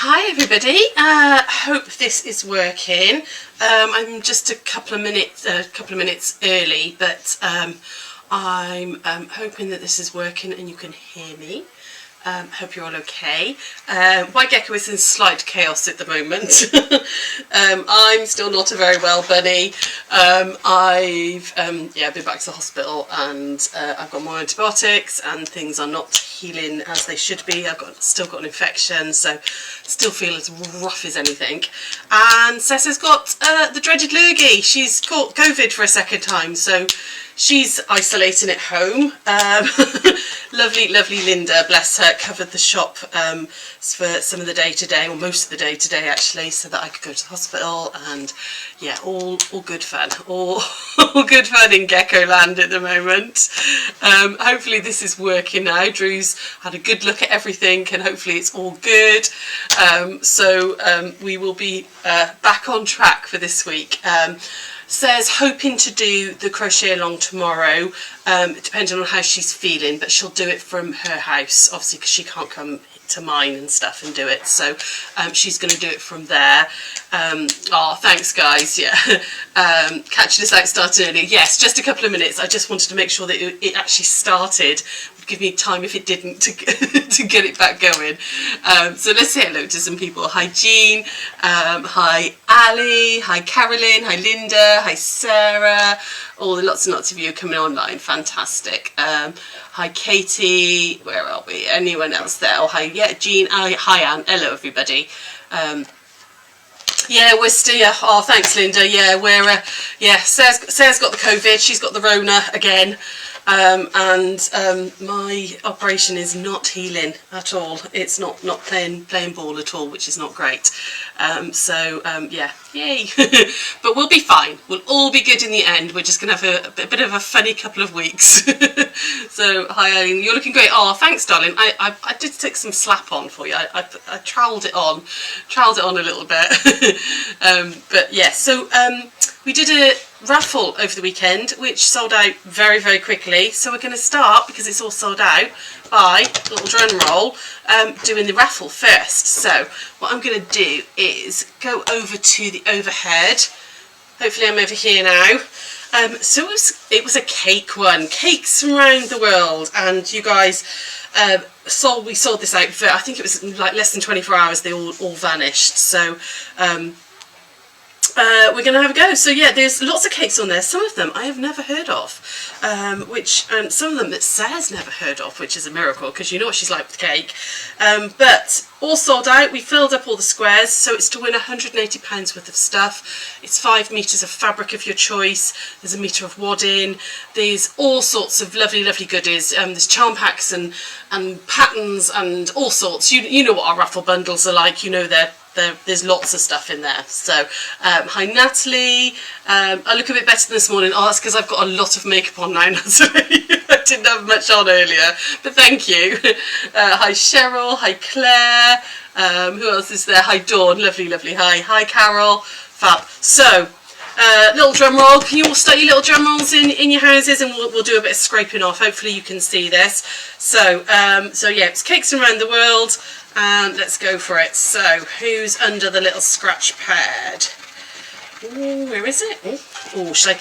Hi everybody, hope this is working. I'm just a couple of minutes early, but I'm hoping that this is working and you can hear me. Hope you're all okay. My gecko is in slight chaos at the moment. I'm still not a very well bunny. I've been back to the hospital and I've got more antibiotics and things are not healing as they should be. Still got an infection, so still feel as rough as anything. And Sessa's got the dreaded lurgy. She's caught COVID for a second time, so she's isolating at home. Lovely Linda, bless her, covered the shop for some of the day today, or most of the day today actually, so that I could go to the hospital. And yeah, all good fun, all good fun in Gecko Land at the moment. Hopefully this is working now. Drew's had a good look at everything and hopefully it's all good. We will be back on track for this week. Says hoping to do the crochet along tomorrow, depending on how she's feeling, but she'll do it from her house, obviously, because she can't come to mine and stuff and do it, so she's going to do it from there. Oh, thanks guys. Yeah. Catching us out started early. Yes, just a couple of minutes. I just wanted to make sure that it actually started. Would give me time if it didn't to get it back going. So let's say hello to some people. Hi Jean, hi Ali, hi Carolyn, hi Linda, hi Sarah. All the lots and lots of you coming online. Fantastic. Hi Katie, where are we? Anyone else there? Oh, hi, yeah, Jean, hi Anne, hello everybody. Yeah, we're still, yeah, oh thanks Linda, yeah, we're, yeah, Sarah's got the COVID, she's got the Rona again. My operation is not healing at all. It's not playing ball at all, which is not great. Yeah, yay. But we'll be fine. We'll all be good in the end. We're just going to have a bit of a funny couple of weeks. So, hi Eileen, you're looking great. Oh, thanks darling. I did stick some slap on for you. I troweled it on a little bit. But yeah, so we did a raffle over the weekend which sold out very quickly, so we're going to start, because it's all sold out, by a little drum roll, doing the raffle first. So what I'm going to do is go over to the overhead. Hopefully I'm over here now. So it was a cake one, cakes from around the world, and you guys, we sold this out for, I think it was like less than 24 hours, they all vanished. So we're going to have a go. So yeah, there's lots of cakes on there. Some of them I have never heard of, and some of them that Sarah's never heard of, which is a miracle, because you know what she's like with cake. But all sold out. We filled up all the squares, so it's to win £180 worth of stuff. It's 5 metres of fabric of your choice. There's a metre of wadding. There's all sorts of lovely goodies. There's charm packs and patterns and all sorts. You know what our raffle bundles are like. You know there's lots of stuff in there. So hi Natalie, I look a bit better this morning. Oh, that's because I've got a lot of makeup on now, Natalie. I didn't have much on earlier, but thank you. Hi Cheryl, hi Claire, who else is there? Hi Dawn, lovely hi Carol, fab. So little drum roll. Can you all start your little drum rolls in your houses, and we'll do a bit of scraping off. Hopefully you can see this. So yeah, it's cakes from around the world. And let's go for it. So, who's under the little scratch pad? Ooh, where is it? Oh, should I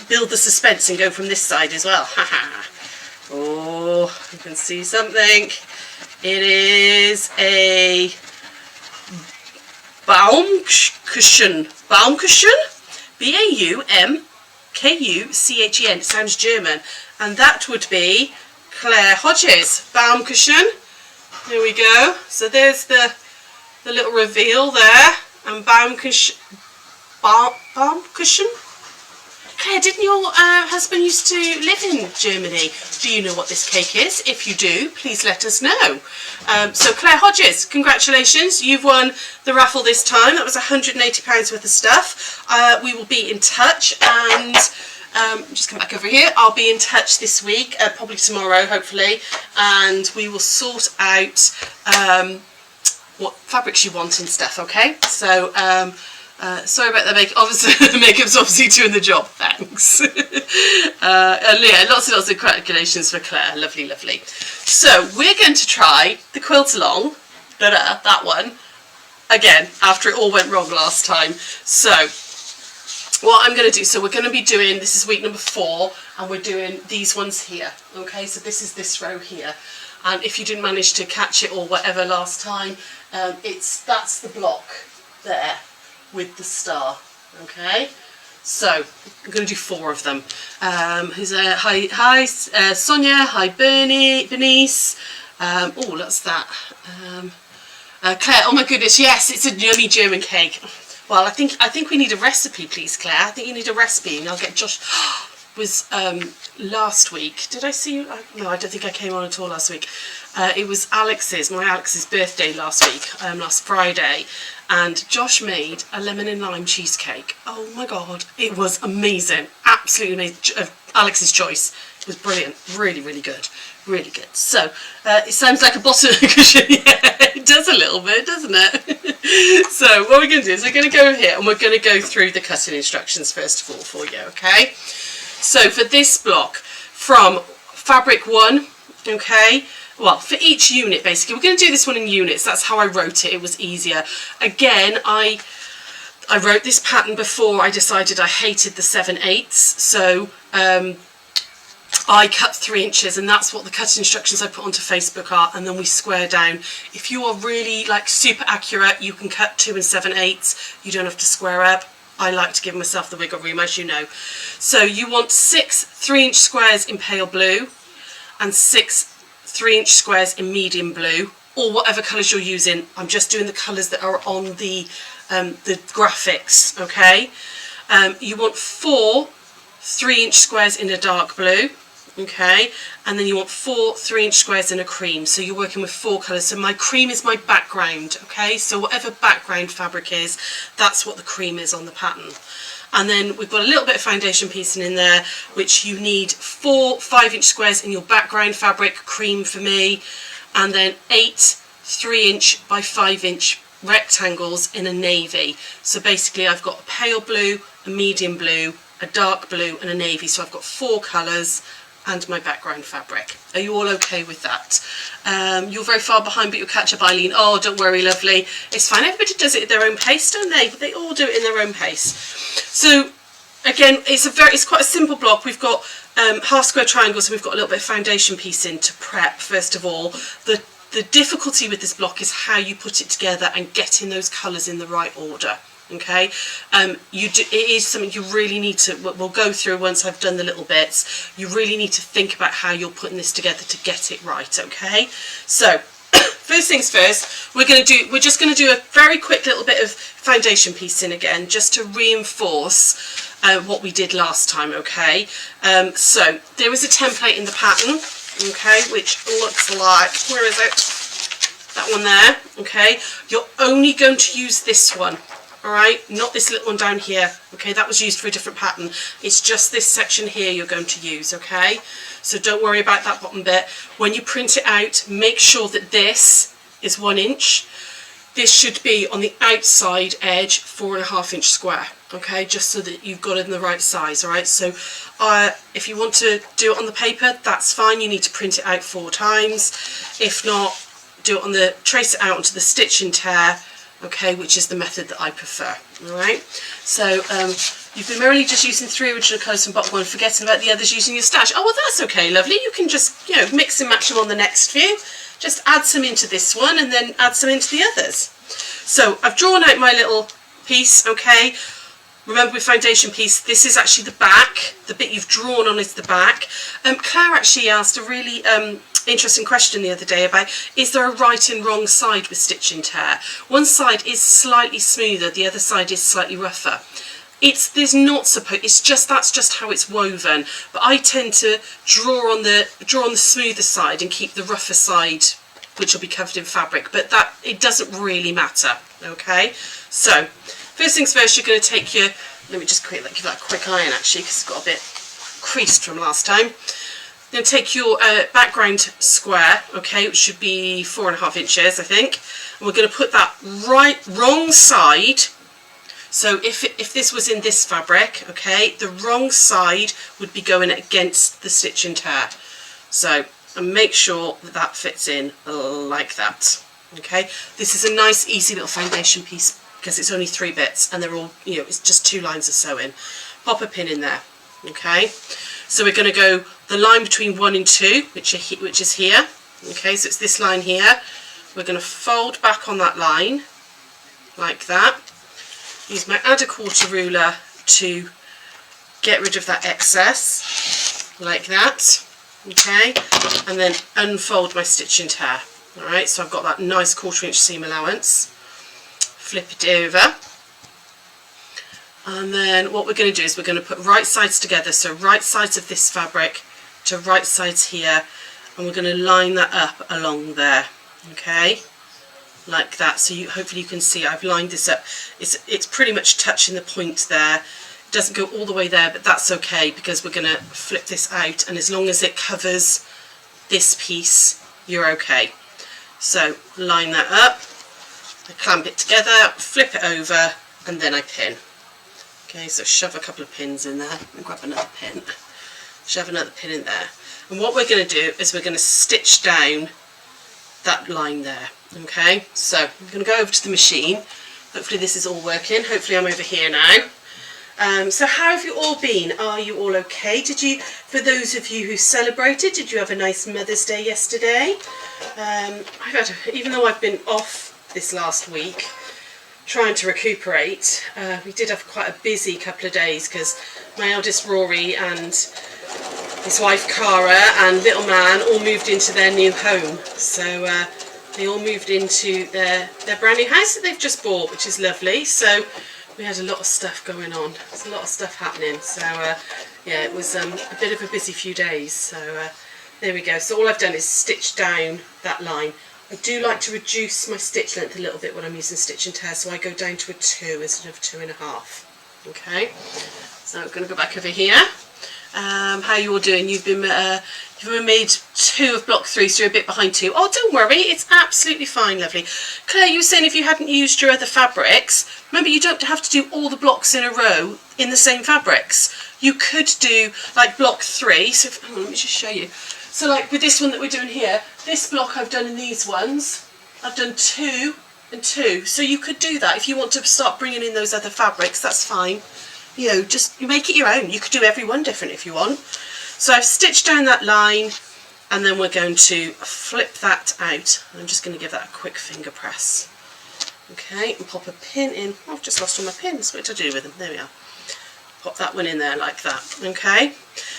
build the suspense and go from this side as well? Haha. Oh, you can see something. It is a Baumkuchen. Baumkuchen? B-A-U-M-K-U-C-H-E-N. It sounds German. And that would be Claire Hodges. Baumkuchen. There we go. So there's the little reveal there. And Baumkuchen. Claire, didn't your husband used to live in Germany? Do you know what this cake is? If you do, please let us know. So Claire Hodges, congratulations. You've won the raffle this time. That was £180 worth of stuff. We will be in touch, and just come back over here. I'll be in touch this week, probably tomorrow, hopefully, and we will sort out what fabrics you want and stuff. Okay, so sorry about the makeup. Obviously, the makeup's obviously doing the job. Thanks. And yeah, lots and lots of congratulations for Claire. Lovely. So we're going to try the quilt along. That one. again, after it all went wrong last time. So what I'm going to do, so we're going to be doing, this is week number 4, and we're doing these ones here. Okay, so this is this row here. And if you didn't manage to catch it or whatever last time, that's the block there with the star. Okay, so I'm going to do 4 of them. Hi Sonia, hi Bernice. Oh, that's that. Claire, oh my goodness, yes, it's a yummy German cake. Well, I think we need a recipe, please, Claire. I think you need a recipe, and I'll get Josh. Was last week. Did I see you? No, I don't think I came on at all last week. It was my Alex's birthday last week, last Friday, and Josh made a lemon and lime cheesecake. Oh my God, it was amazing, absolutely amazing. Alex's choice. It was brilliant, really, really good, really good. So it sounds like a bottom cushion. Yeah, it does a little bit, doesn't it? So what we're going to do is we're going to go here and we're going to go through the cutting instructions first of all for you. Okay. So for this block, from fabric 1, okay, well, for each unit basically, we're going to do this one in units. That's how I wrote it. It was easier. Again, I wrote this pattern before I decided I hated the 7/8, so I cut 3 inches, and that's what the cutting instructions I put onto Facebook are, and then we square down. If you are really like super accurate, you can cut 2 7/8. You don't have to square up. I like to give myself the wiggle room, as you know. So you want 6 3-inch squares in pale blue and 6 3-inch squares in medium blue, or whatever colours you're using. I'm just doing the colours that are on the graphics, okay? You want 4 3-inch squares in a dark blue, okay? And then you want 4 3-inch squares in a cream. So you're working with 4 colours. So my cream is my background, okay? So whatever background fabric is, that's what the cream is on the pattern. And then we've got a little bit of foundation piecing in there, which you need 4 5-inch squares in your background fabric, cream for me, and then 8 3-inch by 5-inch rectangles in a navy. So basically I've got a pale blue, a medium blue, a dark blue and a navy. So I've got 4 colours and my background fabric. Are you all okay with that? You're very far behind, but you'll catch up, Eileen. Oh, don't worry, lovely. It's fine. Everybody does it at their own pace, don't they? They all do it in their own pace. So again, it's quite a simple block. We've got half square triangles, and we've got a little bit of foundation piecing to prep. First of all, the difficulty with this block is how you put it together and getting those colours in the right order. Okay, it is something you really need to, we'll go through once I've done the little bits. You really need to think about how you're putting this together to get it right, okay? So, first things first, we're just going to do a very quick little bit of foundation piecing again, just to reinforce what we did last time, okay? So, there is a template in the pattern, okay, which looks like, where is it? That one there, okay? You're only going to use this one. Alright, not this little one down here, okay, that was used for a different pattern. It's just this section here you're going to use, okay? So don't worry about that bottom bit. When you print it out, make sure that this is 1 inch. This should be on the outside edge, 4.5-inch square, okay, just so that you've got it in the right size, alright? So if you want to do it on the paper, that's fine. You need to print it out 4 times. If not, do it on trace it out onto the stitch and tear, okay, which is the method that I prefer. Alright, so you've been merely just using 3 original colours from bottom 1, forgetting about the others using your stash. Oh, well, that's okay, lovely. You can just, mix and match them on the next few. Just add some into this one and then add some into the others. So I've drawn out my little piece, okay. Remember, with foundation piece, this is actually the back. The bit you've drawn on is the back. Claire actually asked a really interesting question the other day about, is there a right and wrong side with stitch and tear? One side is slightly smoother, the other side is slightly rougher. It's that's just how it's woven. But I tend to draw on the smoother side and keep the rougher side, which will be covered in fabric. But it doesn't really matter. Okay, so first things first, you're going to take your, let me just give that a quick iron actually, because it's got a bit creased from last time. You're going to take your background square, okay, which should be 4.5 inches, I think, and we're going to put that wrong side. So if this was in this fabric, okay, the wrong side would be going against the stitch and tear. So, and make sure that fits in like that. Okay, this is a nice easy little foundation piece because it's only 3 bits and they're all, you know, it's just 2 lines of sewing. Pop a pin in there. Okay, so we're going to go the line between 1 and 2, which is here. Okay, so it's this line here. We're going to fold back on that line like that. Use my add a quarter ruler to get rid of that excess like that. Okay, and then unfold my stitch and tear. Alright, so I've got that nice 1/4 inch seam allowance. Flip it over. And then what we're going to do is we're going to put right sides together, so right sides of this fabric to right sides here, and we're going to line that up along there, okay, like that. So hopefully you can see I've lined this up. It's pretty much touching the point there. It doesn't go all the way there, but that's okay because we're going to flip this out, and as long as it covers this piece, you're okay. So line that up, I clamp it together, flip it over, and then I pin. Okay, so shove a couple of pins in there and grab another pin. Shove another pin in there. And what we're going to do is we're going to stitch down that line there. Okay, so I'm going to go over to the machine. Hopefully this is all working. Hopefully I'm over here now. So how have you all been? Are you all okay? For those of you who celebrated, did you have a nice Mother's Day yesterday? Even though I've been off this last week, trying to recuperate, we did have quite a busy couple of days because my eldest Rory and his wife Cara and little man all moved into their new home. So they all moved into their brand new house that they've just bought, which is lovely. So we had a lot of stuff going on. There's a lot of stuff happening. So yeah, it was a bit of a busy few days. So there we go. So all I've done is stitch down that line. I do like to reduce my stitch length a little bit when I'm using stitch and tear, so I go down to a 2 instead of 2.5. Okay, so I'm going to go back over here. How are you all doing? You've been made 2 of block 3, so you're a bit behind 2. Oh, don't worry, it's absolutely fine, lovely. Claire, you were saying if you hadn't used your other fabrics, remember you don't have to do all the blocks in a row in the same fabrics. You could do like block 3. So let me just show you. So like with this one that we're doing here, this block I've done in these ones, I've done 2 and 2. So you could do that if you want to start bringing in those other fabrics, that's fine. You know, just you make it your own. You could do every one different if you want. So I've stitched down that line, and then we're going to flip that out. I'm just going to give that a quick finger press. Okay, and pop a pin in. Oh, I've just lost all my pins. What did I do with them? There we are. Pop that one in there like that. Okay.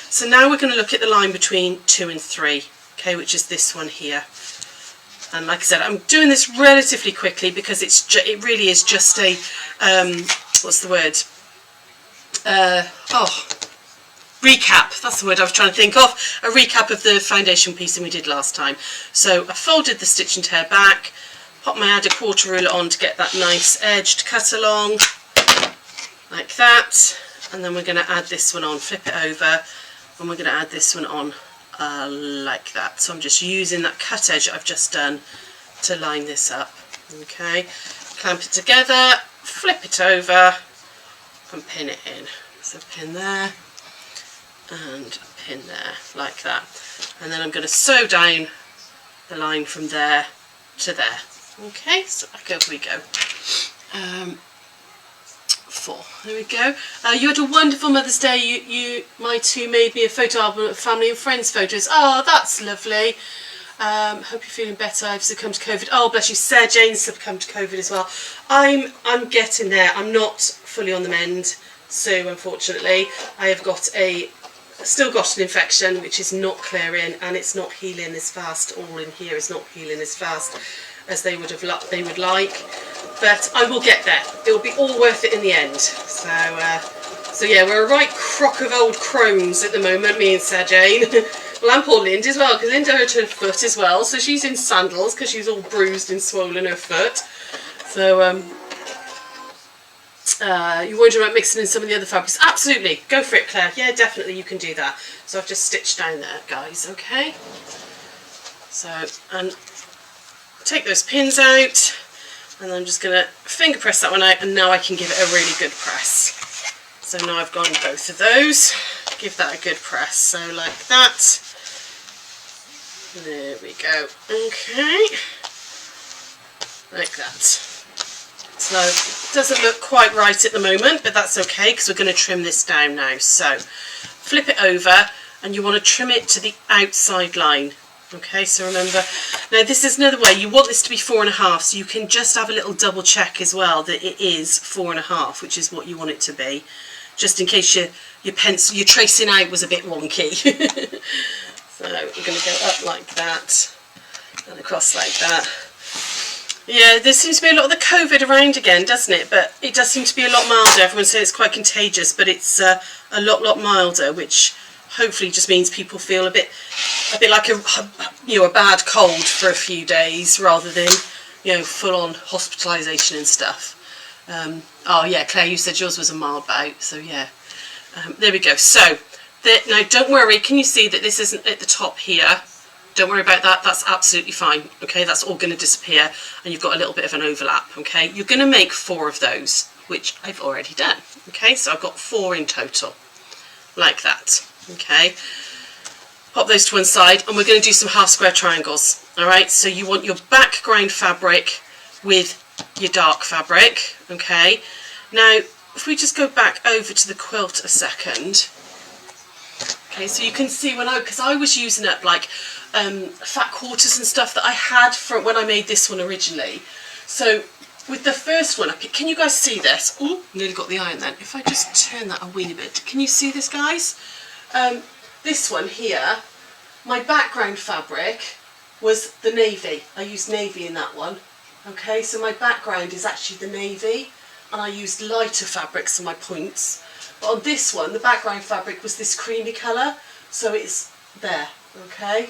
So now we're going to look at the line between 2 and 3, okay, which is this one here. And like I said, I'm doing this relatively quickly because it really is just a what's the word? Recap. That's the word I was trying to think of. A recap of the foundation piecing we did last time. So I folded the stitch and tear back, pop my add a quarter ruler on to get that nice edged cut along, like that. And then we're going to add this one on, flip it over, and we're going to add this one on like that. So I'm just using that cut edge I've just done to line this up. Okay, clamp it together, flip it over, and pin it in. So pin there, and pin there, like that. And then I'm going to sew down the line from there to there. Okay, so back over we go. 4. There we go. You had a wonderful Mother's Day. You my 2 made me a photo album of family and friends photos. Oh, that's lovely. Hope you're feeling better. I've succumbed to COVID. Oh, bless you. Sarah Jane's succumbed to COVID as well. I'm getting there. I'm not fully on the mend, so unfortunately I have still got an infection which is not clearing, and it's not healing as fast. All in here is not healing as fast as they would like. But I will get there. It will be all worth it in the end. So yeah, we're a right crock of old crones at the moment, me and Sarah Jane. Well, and poor Linda as well, because Linda hurt her foot as well. So she's in sandals because she's all bruised and swollen her foot. So you're wondering about mixing in some of the other fabrics. Absolutely, go for it, Claire. Yeah, definitely you can do that. So I've just stitched down there, guys, okay? So, and take those pins out. And I'm just going to finger press that one out, and now I can give it a really good press. So now I've gone both of those. Give that a good press. So like that. There we go. Okay. like that. So it doesn't look quite right at the moment, but that's okay because we're going to trim this down now. So flip it over and you want to trim it to the outside line. Okay, so remember, now this is another way, you want this to be 4.5, so you can just have a little double check as well that it is 4.5, which is what you want it to be, just in case your tracing out was a bit wonky. So we're going to go up like that and across like that. Yeah, there seems to be a lot of the COVID around again, doesn't it? But it does seem to be a lot milder. Everyone says it's quite contagious, but it's a lot milder, which hopefully just means people feel a bit like a bad cold for a few days rather than full-on hospitalisation and stuff. Oh yeah, Claire, you said yours was a mild bout, so yeah. There we go. So now don't worry. Can you see that this isn't at the top here? Don't worry about that. That's absolutely fine. Okay, that's all going to disappear, and you've got a little bit of an overlap. Okay, you're going to make 4 of those, which I've already done. Okay, so I've got 4 in total, like that. Okay, pop those to one side, and we're going to do some half square triangles. All right, so you want your background fabric with your dark fabric. Okay, now if we just go back over to the quilt a second. Okay, so you can see because I was using up like fat quarters and stuff that I had from when I made this one originally. So with the first one, can you guys see this? Oh, nearly got the iron then. If I just turn that a wee bit, can you see this, guys? This one here, my background fabric was the navy. I used navy in that one. Okay, so my background is actually the navy, and I used lighter fabrics for my points. But on this one, the background fabric was this creamy colour, so it's there. Okay,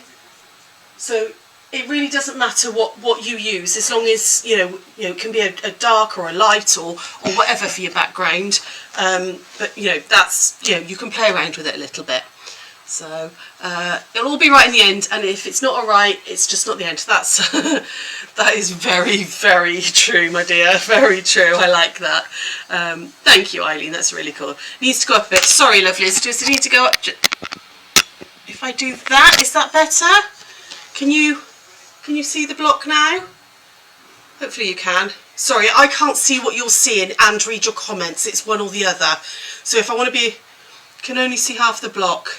so it really doesn't matter what you use, as long as it can be a dark or a light or whatever for your background. But that's you can play around with it a little bit. So it'll all be right in the end, and if it's not all right, it's just not the end. That's that is very, very true, my dear. Very true. I like that. Thank you, Eileen. That's really cool. It needs to go up a bit. Sorry, lovelies. Does it need to go up? If I do that, is that better? Can you see the block now? Hopefully you can. Sorry, I can't see what you're seeing and read your comments. It's one or the other. So if I want to can only see half the block.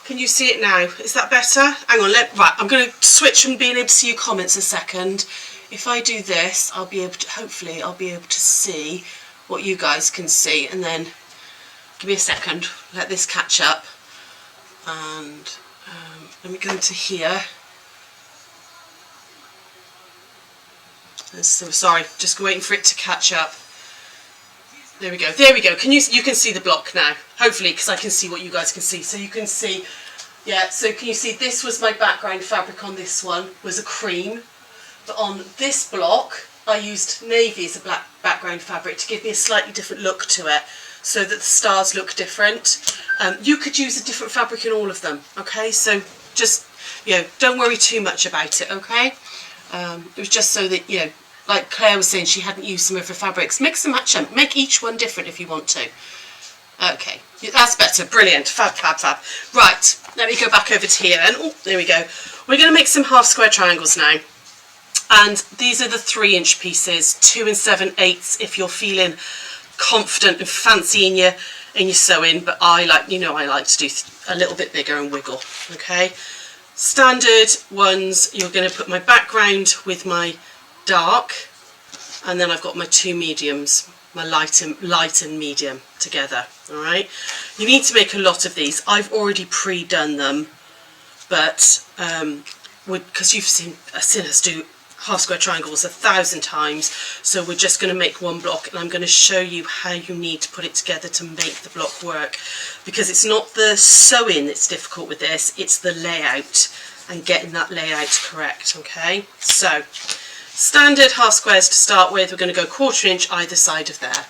Can you see it now? Is that better? Hang on, right, I'm going to switch from being able to see your comments a second. If I do this, hopefully I'll be able to see what you guys can see, and then give me a second, let this catch up, and let me go into here. So sorry, just waiting for it to catch up. There we go. There we go. You can see the block now, hopefully, because I can see what you guys can see. So you can see, yeah. So can you see this was my background fabric on this one was a cream, but on this block I used navy as a black background fabric to give me a slightly different look to it, so that the stars look different. You could use a different fabric in all of them. Okay, so just don't worry too much about it. Okay, it was just so that like Claire was saying, she hadn't used some of her fabrics. Mix and match them. Make each one different if you want to. Okay, that's better. Brilliant. Fab, fab, fab. Right, let me go back over to here then. Oh, there we go. We're going to make some half square triangles now. And these are the 3-inch pieces, 2 7/8 if you're feeling confident and fancy in your sewing. But I like to do a little bit bigger and wiggle. Okay. Standard ones, you're going to put my background with my dark, and then I've got my 2 mediums, my light and medium together. All right, you need to make a lot of these. I've already pre-done them, but because you've seen us do half square triangles 1,000 times, so we're just going to make one block, and I'm going to show you how you need to put it together to make the block work, because it's not the sewing that's difficult with this, it's the layout and getting that layout correct. Okay, so standard half squares to start with. We're going to go 1/4 inch either side of there,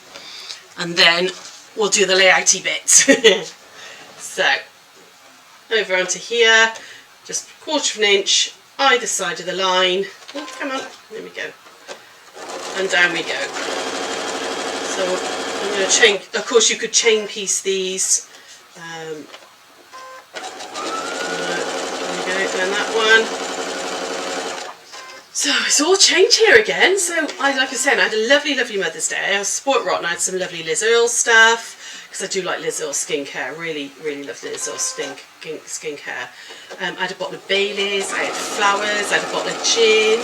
and then we'll do the layouty bits. So over onto here, just 1/4 inch either side of the line. Oh, come on, there we go, and down we go. So I'm going to chain. Of course, you could chain piece these. There we go, and that one. So it's all changed here again. So like I said, I had a lovely Mother's Day. I was spoilt rotten. I had some lovely Liz Earle stuff, because I do like Liz Earle skincare. Really love Liz Earle skincare. I had a bottle of Baileys, I had flowers, I had a bottle of gin.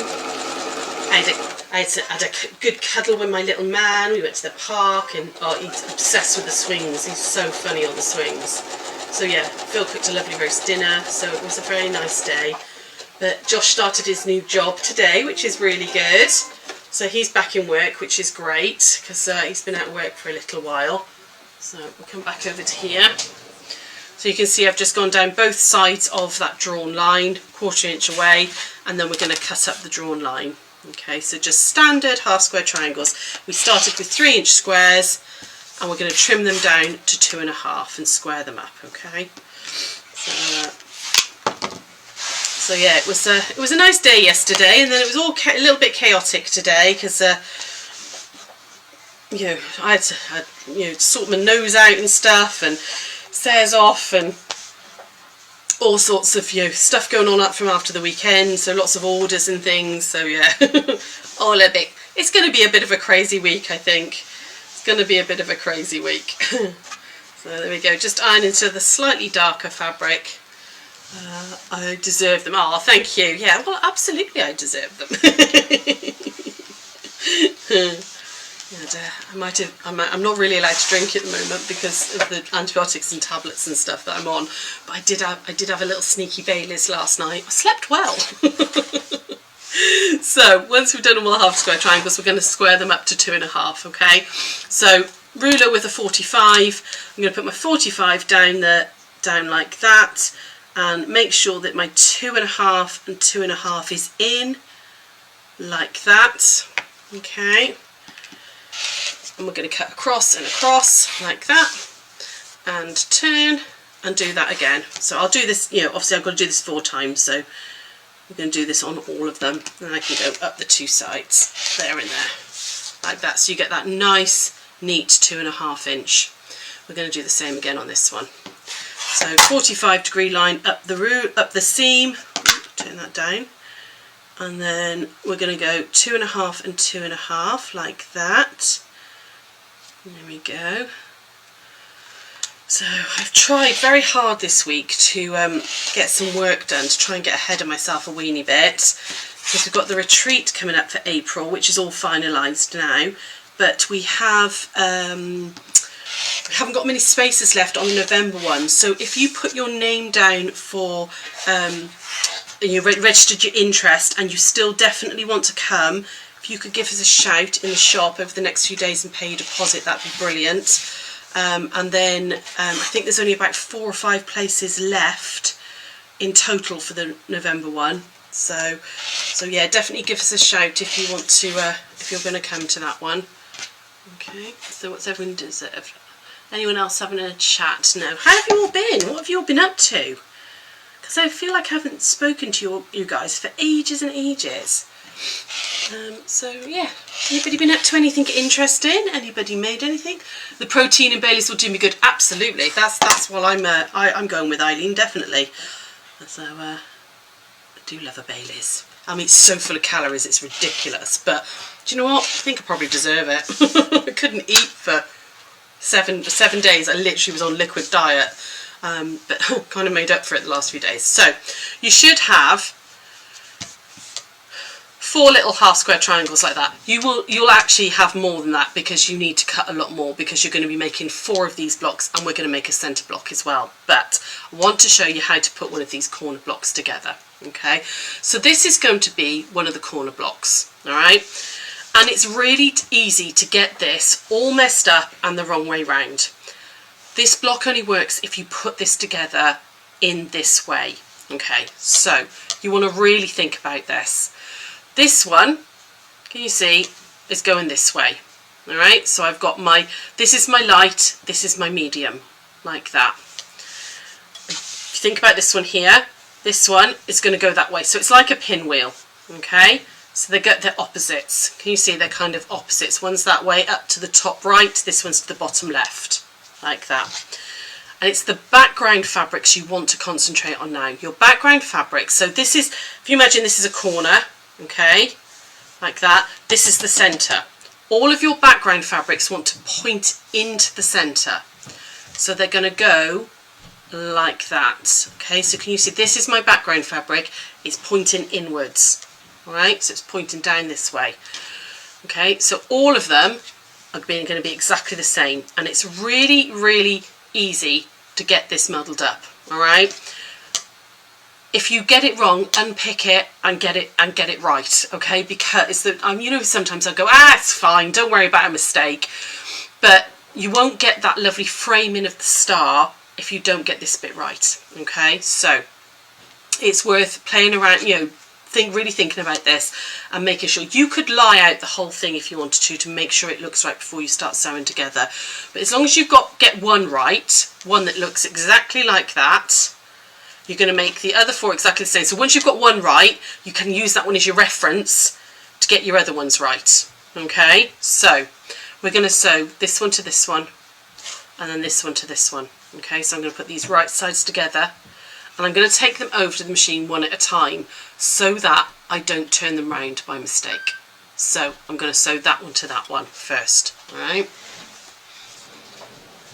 I had a good cuddle with my little man. We went to the park, and he's obsessed with the swings. He's so funny on the swings. So yeah, Phil cooked a lovely roast dinner, so it was a very nice day. But Josh started his new job today, which is really good. So he's back in work, which is great, because he's been out of work for a little while. So we'll come back over to here. So you can see I've just gone down both sides of that drawn line, 1/4 inch away, and then we're going to cut up the drawn line. Okay, so just standard half square triangles. We started with 3-inch squares, and we're going to trim them down to 2.5 and square them up. Okay. So yeah, it was a nice day yesterday, and then it was all a little bit chaotic today, because you know, I had to sort my nose out and stuff, and stairs off, and all sorts of stuff going on up from after the weekend. So lots of orders and things. So yeah, all a bit. It's going to be a bit of a crazy week, I think. It's going to be a bit of a crazy week. So there we go. Just iron into the slightly darker fabric. I deserve them. Oh, thank you. Yeah, well, absolutely, I deserve them. And, I'm not really allowed to drink at the moment because of the antibiotics and tablets and stuff that I'm on. But I did have a little sneaky Baileys last night. I slept well. So once we've done all the half square triangles, we're going to square them up to 2.5. Okay. So ruler with a 45. I'm going to put my 45 down like that. And make sure that my 2.5 and 2.5 is in, like that. Okay. And we're going to cut across and across, like that. And turn, and do that again. So I'll do this, obviously I've got to do this 4 times, so we're going to do this on all of them. And I can go up the 2 sides, there and there, like that. So you get that nice, neat 2.5 inch. We're going to do the same again on this one. So 45-degree line up the seam, turn that down, and then we're going to go 2.5 and 2.5 like that. There we go. So I've tried very hard this week to get some work done, to try and get ahead of myself a weeny bit, because we've got the retreat coming up for April, which is all finalised now, but we haven't got many spaces left on the November one. So if you put your name down for you registered your interest and you still definitely want to come, if you could give us a shout in the shop over the next few days and pay your deposit, that'd be brilliant. And then I think there's only about 4 or 5 places left in total for the November one. So yeah, definitely give us a shout if you want to, if you're going to come to that one. Okay, so what's everyone deserve? Anyone else having a chat? No. How have you all been? What have you all been up to? Because I feel like I haven't spoken to you guys for ages and ages. So yeah, anybody been up to anything interesting? Anybody made anything? The protein and Baileys will do me good. Absolutely. That's what I'm going with, Eileen, definitely. So I do love a Baileys. I mean, it's so full of calories, it's ridiculous. But do you know what? I think I probably deserve it. I couldn't eat for 7 days. I literally was on liquid diet, but kind of made up for it the last few days. So you should have 4 little half square triangles like that. You'll actually have more than that, because you need to cut a lot more, because you're going to be making 4 of these blocks, and we're going to make a centre block as well. But I want to show you how to put one of these corner blocks together. Okay, so this is going to be one of the corner blocks. All right. And it's really easy to get this all messed up and the wrong way round. This block only works if you put this together in this way. Okay, so you want to really think about this. This one, can you see, is going this way. All right, so I've got this is my light, this is my medium, like that. If you think about this one here, this one is going to go that way. So it's like a pinwheel, okay? So they're opposites. Can you see they're kind of opposites? One's that way up to the top right, this one's to the bottom left, like that. And it's the background fabrics you want to concentrate on now. Your background fabric. So this is, if you imagine this is a corner, okay, like that. This is the centre. All of your background fabrics want to point into the centre, so they're going to go like that. Okay, so can you see this is my background fabric, it's pointing inwards, all right, so it's pointing down this way. Okay, so all of them are going to be exactly the same, and it's really, really easy to get this muddled up, all right. If you get it wrong, unpick it and get it right, okay? Because you know, sometimes I go, it's fine, don't worry about a mistake, but you won't get that lovely framing of the star if you don't get this bit right, okay? So it's worth playing around, you know, really thinking about this and making sure. You could lie out the whole thing if you wanted to make sure it looks right before you start sewing together. But as long as you've get one right, one that looks exactly like that, you're going to make the other 4 exactly the same. So once you've got one right, you can use that one as your reference to get your other ones right. Okay, so we're going to sew this one to this one and then this one to this one. Okay, so I'm going to put these right sides together and I'm going to take them over to the machine one at a time so that I don't turn them round by mistake. So I'm going to sew that one to that one first. All right,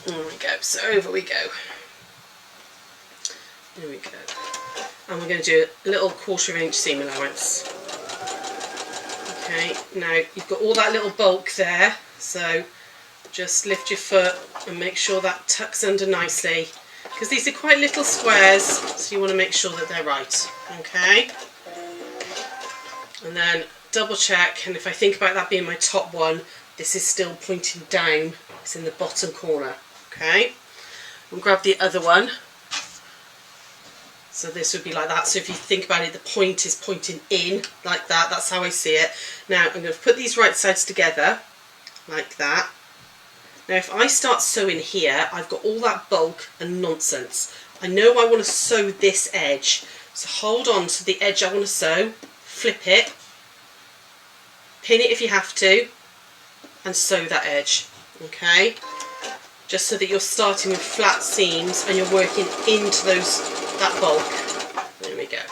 there we go. So over we go. There we go. And we're going to do a little 1/4 inch seam allowance. Okay, now you've got all that little bulk there, so just lift your foot and make sure that tucks under nicely, because these are quite little squares, so you want to make sure that they're right. Okay, and then double check, and if I think about that being my top one, this is still pointing down, it's in the bottom corner. Okay, we'll grab the other one. So this would be like that. So if you think about it, the point is pointing in like that. That's how I see it. Now I'm going to put these right sides together like that. Now if I start sewing here, I've got all that bulk and nonsense. I know I want to sew this edge. So hold on to the edge I want to sew, flip it, pin it if you have to, and sew that edge. Okay? Just so that you're starting with flat seams and you're working into that bulk. There we go.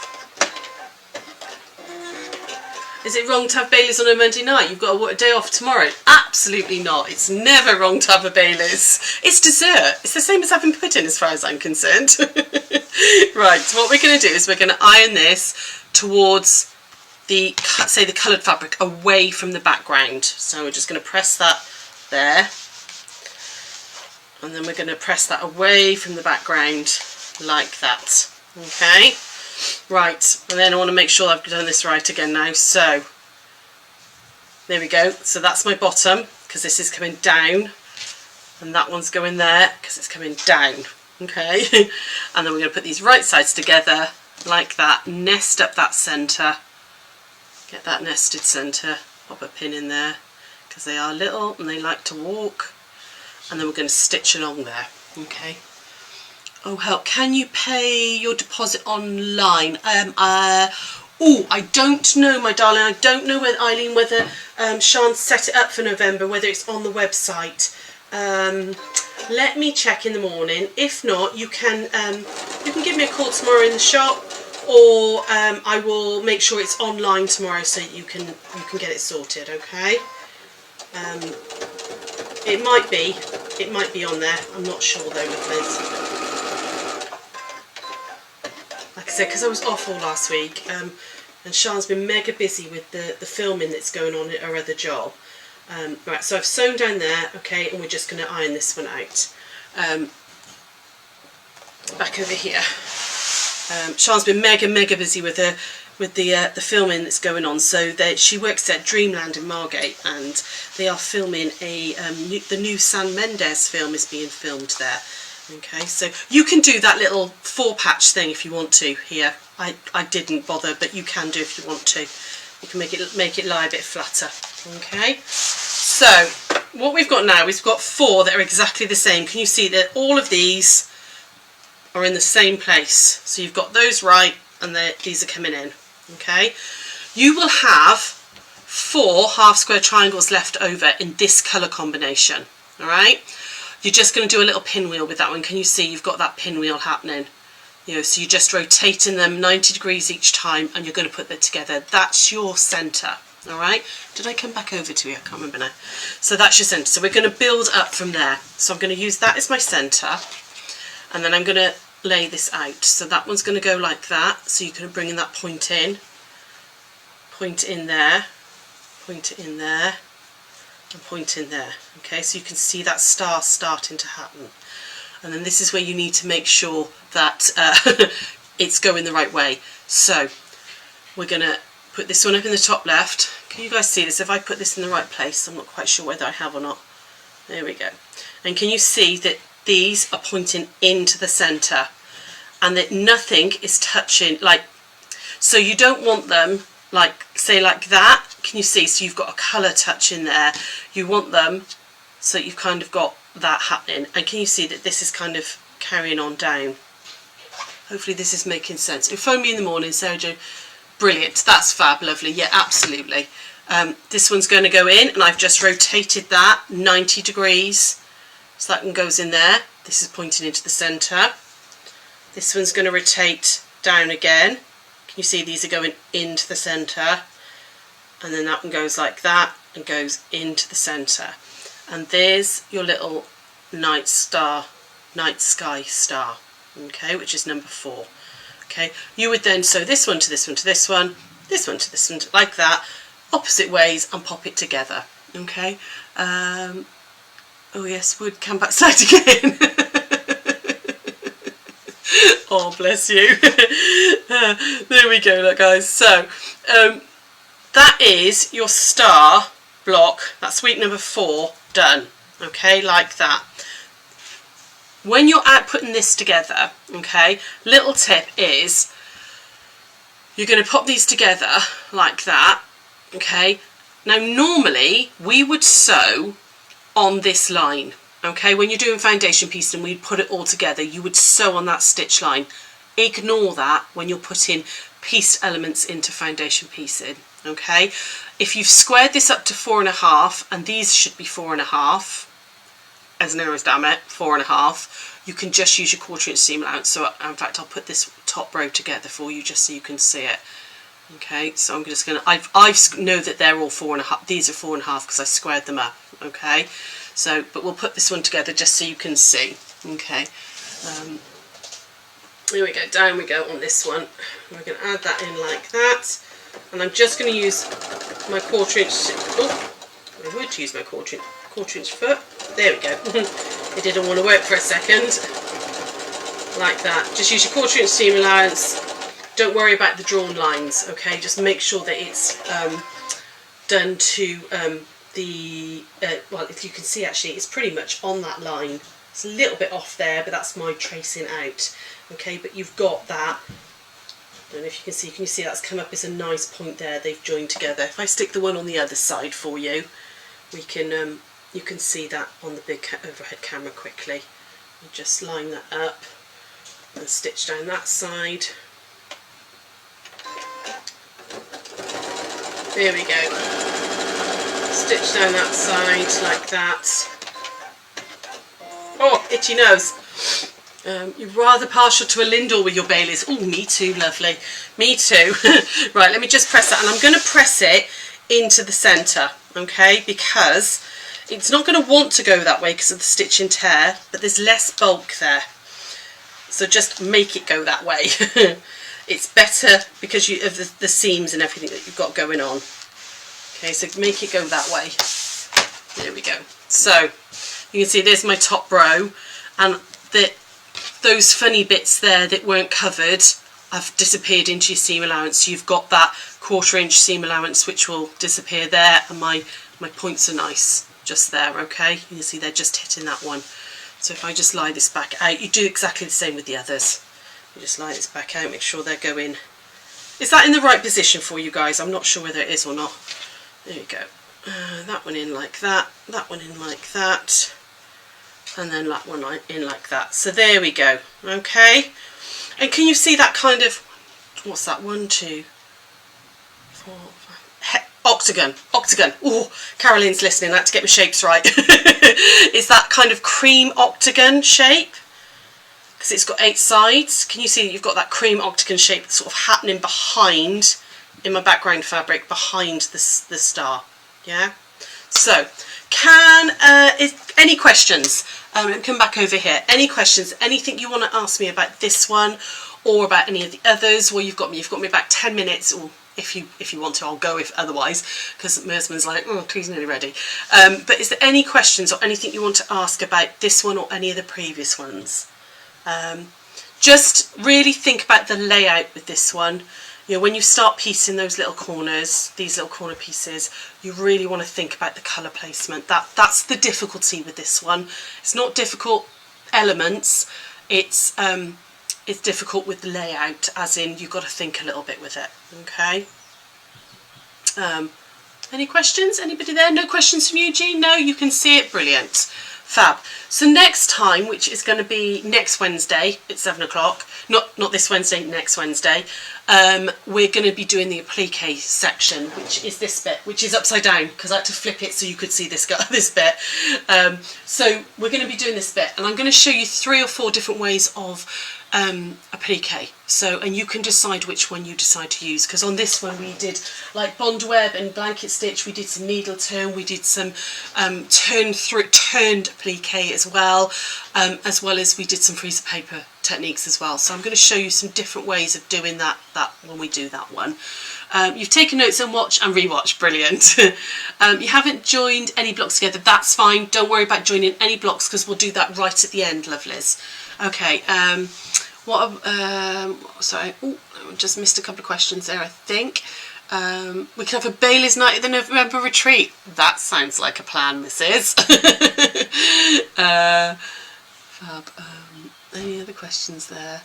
Is it wrong to have Baileys on a Monday night? You've got a day off tomorrow? Absolutely not. It's never wrong to have a Baileys. It's dessert. It's the same as having pudding as far as I'm concerned. Right, so what we're going to do is we're going to iron this towards the coloured fabric away from the background. So we're just going to press that there. And then we're going to press that away from the background like that. Okay, right, and then I want to make sure I've done this right again now. So there we go. So that's my bottom, because this is coming down, and that one's going there because it's coming down. Okay, and then we're going to put these right sides together like that, nest up that centre, get that nested centre, pop a pin in there because they are little and they like to walk, and then we're going to stitch along there. Okay. Oh help, can you pay your deposit online? Oh, I don't know, my darling. I don't know whether, Eileen, whether Sian set it up for November, whether it's on the website. Let me check in the morning. If not, you can give me a call tomorrow in the shop, or I will make sure it's online tomorrow so you can get it sorted. Okay. It might be on there. I'm not sure though, lovelies. Like I said, because I was off all last week, and Sian's been mega busy with the filming that's going on at her other job. Right, so I've sewn down there, okay, and we're just going to iron this one out. Back over here. Sian's been mega busy with the filming that's going on. So she works at Dreamland in Margate, and they are filming the new San Mendes film is being filmed there. Okay, so you can do that little 4-patch thing if you want to here. I didn't bother, but you can do if you want to. You can make it lie a bit flatter. Okay, so what we've got now is we've got 4 that are exactly the same. Can you see that all of these are in the same place? So you've got those right, and these are coming in. Okay, you will have 4 half square triangles left over in this colour combination. All right. You're just going to do a little pinwheel with that one. Can you see you've got that pinwheel happening? You know, so you're just rotating them 90 degrees each time, and you're going to put them together. That's your centre. All right. Did I come back over to you? I can't remember now. So that's your centre. So we're going to build up from there. So I'm going to use that as my centre, and then I'm going to lay this out. So that one's going to go like that. So you're going to bring in that point in there, point it in there, and point in there. Okay, so you can see that star starting to happen. And then this is where you need to make sure that it's going the right way. So we're going to put this one up in the top left. Can you guys see this? If I put this in the right place, I'm not quite sure whether I have or not. There we go. And can you see that these are pointing into the centre, and that nothing is touching, like, so you don't want them like, say like that. Can you see? So you've got a colour touch in there. You want them so you've kind of got that happening. And can you see that this is kind of carrying on down? Hopefully this is making sense. If phone me in the morning, Sarah Jo. Brilliant, that's fab, lovely. Yeah, absolutely. This one's going to go in, and I've just rotated that 90 degrees. So that one goes in there. This is pointing into the centre. This one's going to rotate down again. Can you see these are going into the centre? And then that one goes like that and goes into the centre. And there's your little night sky star, okay, which is number 4. Okay, you would then sew this one to this one to this one, this one to this one, like that, opposite ways, and pop it together. Okay. Oh yes, wood come backside again. Oh, bless you. There we go, look guys. So that is your star block. That's week number 4 done. Okay, like that. When you're out putting this together, okay, little tip is you're going to pop these together like that. Okay, now normally we would sew on this line. Okay, when you're doing foundation piece and we'd put it all together, you would sew on that stitch line. Ignore that when you're putting pieced elements into foundation piecing. Okay, if you've squared this up to 4.5, and these should be 4.5, as near as damn it, 4.5, you can just use your 1/4 inch seam allowance. So in fact, I'll put this top row together for you just so you can see it. Okay, so I'm just gonna, I know that they're all 4.5, these are 4.5 because I squared them up. Okay, so, but we'll put this one together just so you can see. Okay, here we go, down we go on this one. We're going to add that in like that, and I'm just going to use my 1/4 inch, oh, I would use my 1/4 inch foot. There we go. It didn't want to work for a second. Like that. Just use your 1/4 inch seam allowance. Don't worry about the drawn lines, okay? Just make sure that it's done to well, if you can see actually, it's pretty much on that line. It's a little bit off there, but that's my tracing out. Okay, but you've got that. I don't know if you can you see that's come up as a nice point there. They've joined together. If I stick the one on the other side for you, we can you can see that on the big overhead camera quickly. You just line that up and stitch down that side. There we go. Stitch down that side like that. Oh, itchy nose. You're rather partial to a Lindor with your Baileys. Oh, me too, lovely. Me too. Right, let me just press that. And I'm going to press it into the centre, okay, because it's not going to want to go that way because of the stitch and tear, but there's less bulk there. So just make it go that way. It's better because of the seams and everything that you've got going on. Okay, so make it go that way. There we go. So you can see there's my top row, and those funny bits there that weren't covered have disappeared into your seam allowance. You've got that 1/4 inch seam allowance which will disappear there, and my points are nice just there. Okay, you can see they're just hitting that one. So if I just lie this back out, you do exactly the same with the others. You just lie this back out, make sure they're going. Is that in the right position for you guys? I'm not sure whether it is or not. There you go. That one in like that, that one in like that, and then that one in like that. So there we go. Okay, and can you see that kind of, what's that, 1, 2, 4, 5, octagon. Oh, Caroline's listening. I had to get my shapes right. Is that kind of cream octagon shape? because it's got 8 sides. Can you see you've got that cream octagon shape sort of happening behind, in my background fabric, behind the star. Yeah. So, any questions? Come back over here. Any questions? Anything you want to ask me about this one, or about any of the others? Well, you've got me about 10 minutes, or if you want to, I'll go if otherwise, because Mersman's like, oh, he's nearly ready. But is there any questions or anything you want to ask about this one or any of the previous ones? Just really think about the layout with this one. You know, when you start piecing those little corners, these little corner pieces, you really want to think about the colour placement. That's the difficulty with this one. It's not difficult elements, it's difficult with the layout, as in you've got to think a little bit with it. Okay. Any questions? Anybody there? No questions from Eugene? No, you can see it. Brilliant. Fab. So next time, which is going to be next Wednesday at 7 o'clock, not this Wednesday, next Wednesday, we're going to be doing the applique section, which is this bit, which is upside down, because I had to flip it so you could see this bit. So we're going to be doing this bit, and I'm going to show you 3 or 4 different ways of applique. So, and you can decide which one you decide to use, because on this one we did like bond web and blanket stitch, we did some needle turn, we did some turned applique as well as we did some freezer paper techniques as well. So I'm going to show you some different ways of doing that when we do that one. You've taken notes and watch and rewatch. Brilliant. You haven't joined any blocks together. That's fine. Don't worry about joining any blocks, because we'll do that right at the end, lovelies. Okay. Sorry. Oh, I just missed a couple of questions there, I think. We can have a Bailey's night at the November retreat. That sounds like a plan, missus. Fab. Any other questions there?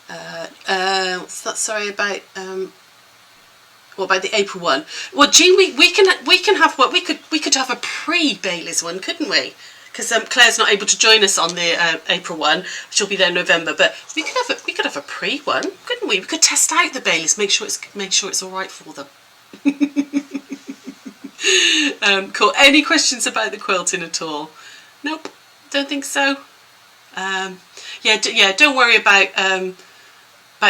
What's that? Sorry, about what about the April one? Well, Jean, we can have what we could have a pre-Bailey's one, couldn't we? Because Claire's not able to join us on the April one. She'll be there in November, but we could have a pre one, couldn't we? We could test out the Baileys, make sure it's all right for them. Cool. Any questions about the quilting at all? Nope, don't think so. Yeah. Don't worry about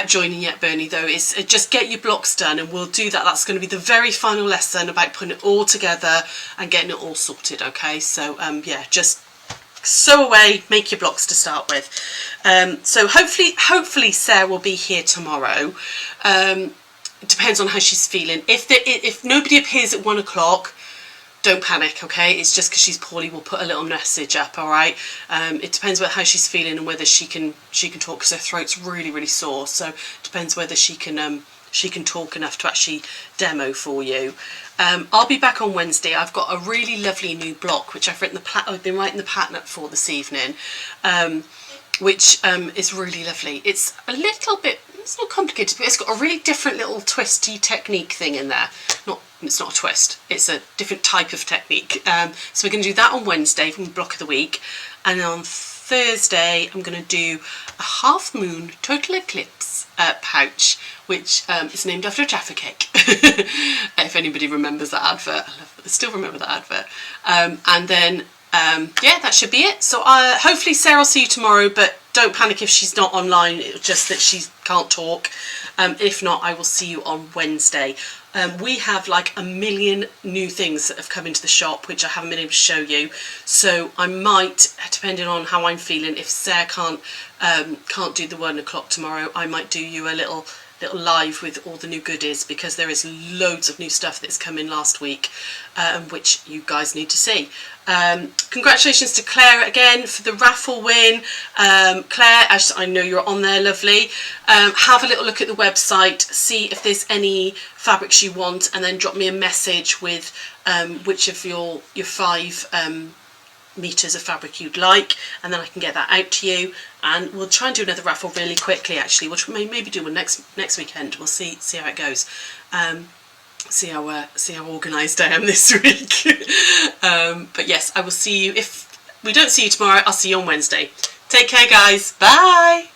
joining yet, Bernie. Though, it's just get your blocks done, and we'll do that. That's going to be the very final lesson about putting it all together and getting it all sorted. Okay, so yeah, just sew away, make your blocks to start with. So hopefully Sarah will be here tomorrow. It depends on how she's feeling. If nobody appears at 1 o'clock, don't panic, okay? It's just because she's poorly. We'll put a little message up, all right? It depends on how she's feeling and whether she can talk, because her throat's really sore. So it depends whether she can talk enough to actually demo for you. I'll be back on Wednesday. I've got a really lovely new block which I've been writing the pattern up for this evening, which is really lovely. It's a little bit. It's not complicated, but it's got a really different little twisty technique thing in there. It's not a twist, it's a different type of technique. So we're going to do that on Wednesday from the block of the week, and then on Thursday I'm going to do a half moon total eclipse pouch, which is named after a Jaffa cake. If anybody remembers that advert, I still remember that advert. And then yeah, that should be it. So hopefully Sarah will see you tomorrow, but don't panic if she's not online. It's just that she can't talk. If not, I will see you on Wednesday. We have like a million new things that have come into the shop, which I haven't been able to show you. So I might, depending on how I'm feeling, if Sarah can't do the 1 o'clock tomorrow, I might do you a little live with all the new goodies, because there is loads of new stuff that's come in last week, which you guys need to see. Congratulations to Claire again for the raffle win. Claire, as I know you're on there, lovely. Have a little look at the website, see if there's any fabrics you want, and then drop me a message with which of your 5 meters of fabric you'd like, and then I can get that out to you, and we'll try and do another raffle really quickly. Actually, we'll maybe do one next weekend. We'll see how it goes. See how organised I am this week. But yes, I will see you. If we don't see you tomorrow, I'll see you on Wednesday. Take care, guys. Bye.